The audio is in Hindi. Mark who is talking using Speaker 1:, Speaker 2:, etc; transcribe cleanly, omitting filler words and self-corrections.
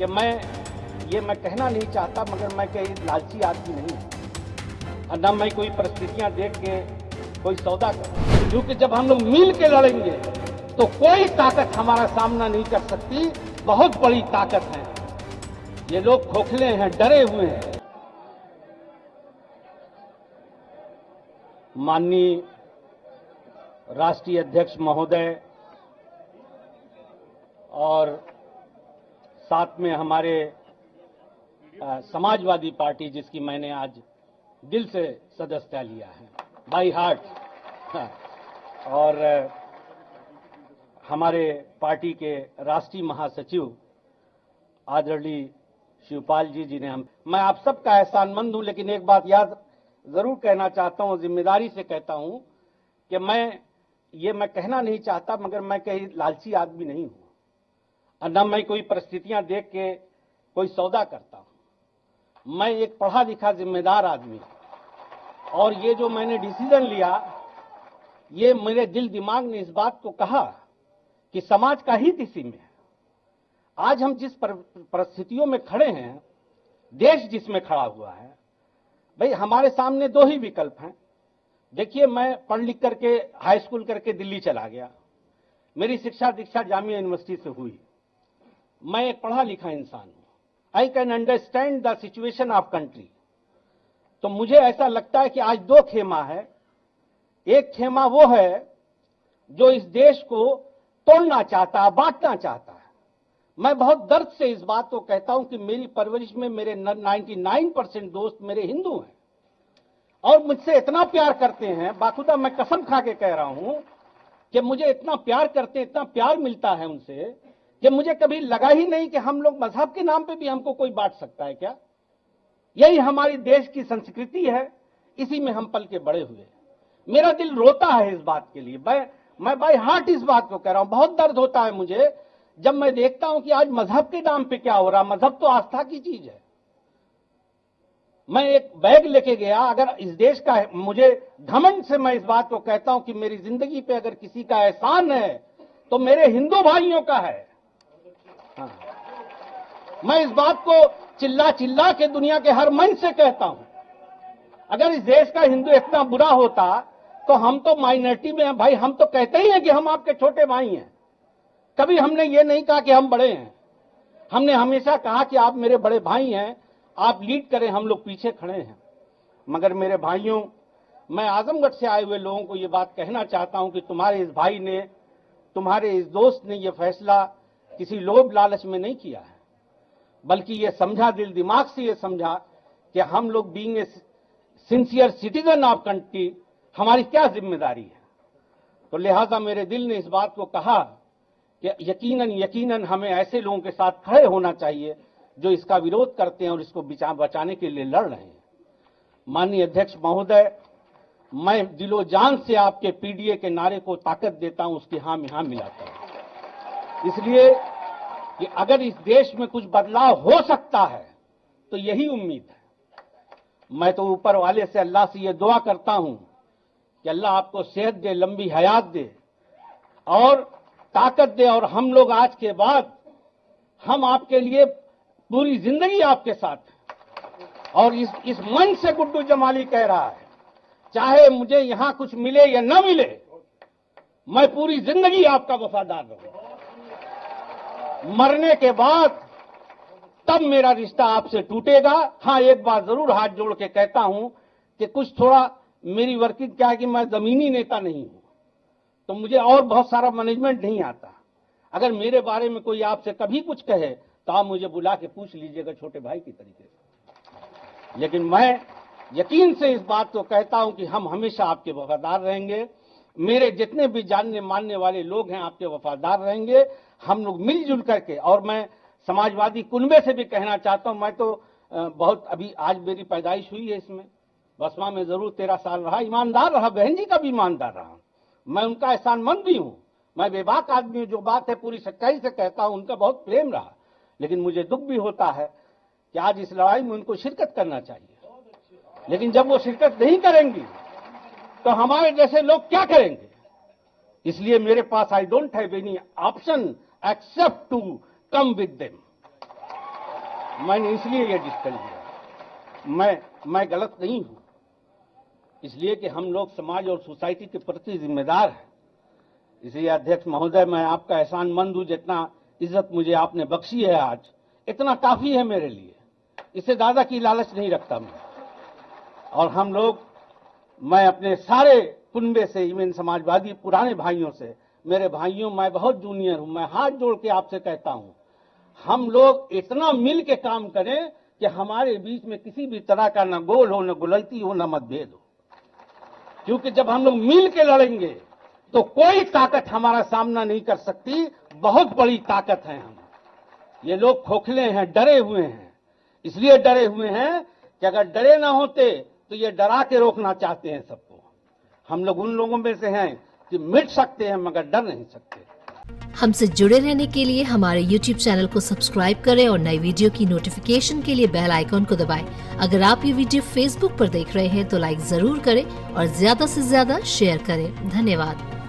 Speaker 1: कि मैं कहना नहीं चाहता, मगर मैं कोई लालची आदमी नहीं हूं और न मैं कोई परिस्थितियां देख के कोई सौदा कर, क्योंकि जब हम लोग मिल के लड़ेंगे तो कोई ताकत हमारा सामना नहीं कर सकती। बहुत बड़ी ताकत है। ये लोग खोखले हैं, डरे हुए हैं। माननीय राष्ट्रीय अध्यक्ष महोदय और साथ में हमारे समाजवादी पार्टी, जिसकी मैंने आज दिल से सदस्यता लिया है, बाई हार्ट, और हमारे पार्टी के राष्ट्रीय महासचिव आदरणीय शिवपाल जी, जिन्हें मैं आप सबका एहसानमंद हूं। लेकिन एक बात याद जरूर कहना चाहता हूं, जिम्मेदारी से कहता हूं कि मैं कहना नहीं चाहता, मगर मैं कोई लालची आदमी नहीं हूं और न मैं कोई परिस्थितियां देख के कोई सौदा करता हूं। मैं एक पढ़ा लिखा जिम्मेदार आदमी हूं और ये जो मैंने डिसीजन लिया, ये मेरे दिल दिमाग ने इस बात को कहा कि समाज का हित इसी में है। आज हम जिस परिस्थितियों में खड़े हैं, देश जिसमें खड़ा हुआ है, भाई हमारे सामने दो ही विकल्प हैं। देखिए, मैं पढ़ लिख करके हाई स्कूल करके दिल्ली चला गया, मेरी शिक्षा दीक्षा जामिया यूनिवर्सिटी से हुई। मैं एक पढ़ा लिखा इंसान हूं, I can understand the situation of country. तो मुझे ऐसा लगता है कि आज दो खेमा है। एक खेमा वो है जो इस देश को तोड़ना चाहता है, बांटना चाहता है। मैं बहुत दर्द से इस बात को कहता हूं कि मेरी परवरिश में मेरे 99% दोस्त मेरे हिंदू हैं और मुझसे इतना प्यार करते हैं, बाखुदा मैं कसम खा के कह रहा हूं कि मुझे इतना प्यार करते हैं, इतना प्यार मिलता है उनसे कि मुझे कभी लगा ही नहीं कि हम लोग मजहब के नाम पे भी हमको कोई बांट सकता है क्या। यही हमारी देश की संस्कृति है, इसी में हम पल के बड़े हुए। मेरा दिल रोता है इस बात के लिए। मैं बाय हार्ट इस बात को कह रहा हूं। बहुत दर्द होता है मुझे जब मैं देखता हूं कि आज मजहब के नाम पे क्या हो रहा। मजहब तो आस्था की चीज है। मैं एक बैग लेके गया, अगर इस देश का है, मुझे घमंड से मैं इस बात को कहता हूं कि मेरी जिंदगी पे अगर किसी का एहसान है तो मेरे हिंदू भाइयों का है। हाँ। मैं इस बात को चिल्ला चिल्ला के दुनिया के हर मन से कहता हूं। अगर इस देश का हिंदू इतना बुरा होता तो हम तो माइनॉरिटी में हैं भाई। हम तो कहते ही हैं कि हम आपके छोटे भाई हैं। कभी हमने ये नहीं कहा कि हम बड़े हैं। हमने हमेशा कहा कि आप मेरे बड़े भाई हैं, आप लीड करें, हम लोग पीछे खड़े हैं। मगर मेरे भाइयों, मैं आजमगढ़ से आए हुए लोगों को ये बात कहना चाहता हूं कि तुम्हारे इस भाई ने, तुम्हारे इस दोस्त ने ये फैसला किसी लोभ लालच में नहीं किया है, बल्कि ये समझा, दिल दिमाग से ये समझा कि हम लोग being a sincere citizen of country, हमारी क्या जिम्मेदारी है। तो लिहाजा मेरे दिल ने इस बात को कहा कि यकीनन हमें ऐसे लोगों के साथ खड़े होना चाहिए जो इसका विरोध करते हैं और इसको बचाने के लिए लड़ रहे हैं। माननीय अध्यक्ष महोदय, मैं दिलो जान से आपके पीडीए के नारे को ताकत देता हूं, उसकी हां में हां मिलाता हूं। इसलिए कि अगर इस देश में कुछ बदलाव हो सकता है तो यही उम्मीद है। मैं तो ऊपर वाले से, अल्लाह से ये दुआ करता हूं कि अल्लाह आपको सेहत दे, लंबी हयात दे और ताकत दे, और हम लोग आज के बाद हम आपके लिए पूरी जिंदगी आपके साथ हैं। और इस मन से गुड्डू जमाली कह रहा है, चाहे मुझे यहां कुछ मिले या न मिले, मैं पूरी जिंदगी आपका वफादार रहूंगा। मरने के बाद तब मेरा रिश्ता आपसे टूटेगा। हां, एक बात जरूर हाथ जोड़ के कहता हूं कि कुछ थोड़ा मेरी वर्किंग क्या है कि मैं जमीनी नेता नहीं हूं, तो मुझे और बहुत सारा मैनेजमेंट नहीं आता। अगर मेरे बारे में कोई आपसे कभी कुछ कहे तो आप मुझे बुला के पूछ लीजिएगा, छोटे भाई की तरीके से। लेकिन मैं यकीन से इस बात को कहता हूं कि हम हमेशा आपके वफादार रहेंगे। मेरे जितने भी जानने मानने वाले लोग हैं आपके वफादार रहेंगे। हम लोग मिलजुल करके, और मैं समाजवादी कुनबे से भी कहना चाहता हूं, मैं तो बहुत अभी आज मेरी पैदाइश हुई है, इसमें बसमा में जरूर 13 साल रहा, ईमानदार रहा, बहन जी का भी ईमानदार रहा। मैं उनका एहसानमंद भी हूं। मैं बेबाक आदमी हूं, जो बात है पूरी सच्चाई से कहता हूं। उनका बहुत प्रेम रहा, लेकिन मुझे दुख भी होता है कि आज इस लड़ाई में उनको शिरकत करना चाहिए। लेकिन जब वो शिरकत नहीं करेंगी तो हमारे जैसे लोग क्या करेंगे। इसलिए मेरे पास I don't have any option except to come with them. मैंने इसलिए ये डिसीजन लिया। मैं गलत नहीं हूं, इसलिए कि हम लोग समाज और सोसाइटी के प्रति जिम्मेदार हैं। इसलिए अध्यक्ष महोदय, मैं आपका एहसानमंद हूं। जितना इज्जत मुझे आपने बख्शी है आज, इतना काफी है मेरे लिए। इससे ज्यादा की लालच नहीं रखता मैं। और हम लोग, मैं अपने सारे कुनबे से, इवन समाजवादी पुराने भाइयों से, मेरे भाइयों, मैं बहुत जूनियर हूं, मैं हाथ जोड़ के आपसे कहता हूं, हम लोग इतना मिल के काम करें कि हमारे बीच में किसी भी तरह का न गोल हो, न गुलैती हो, न मतभेद हो। क्योंकि जब हम लोग मिल के लड़ेंगे तो कोई ताकत हमारा सामना नहीं कर सकती। बहुत बड़ी ताकत है हम। ये लोग खोखले हैं, डरे हुए हैं। इसलिए डरे हुए हैं कि अगर डरे ना होते तो ये डरा के रोकना चाहते हैं सबको। हम लोग उन लोगों में से हैं कि मिट सकते हैं मगर डर नहीं सकते।
Speaker 2: हमसे जुड़े रहने के लिए हमारे YouTube चैनल को सब्सक्राइब करें और नई वीडियो की नोटिफिकेशन के लिए बेल आइकॉन को दबाएं। अगर आप ये वीडियो Facebook पर देख रहे हैं तो लाइक जरूर करें और ज्यादा से ज्यादा शेयर करें। धन्यवाद।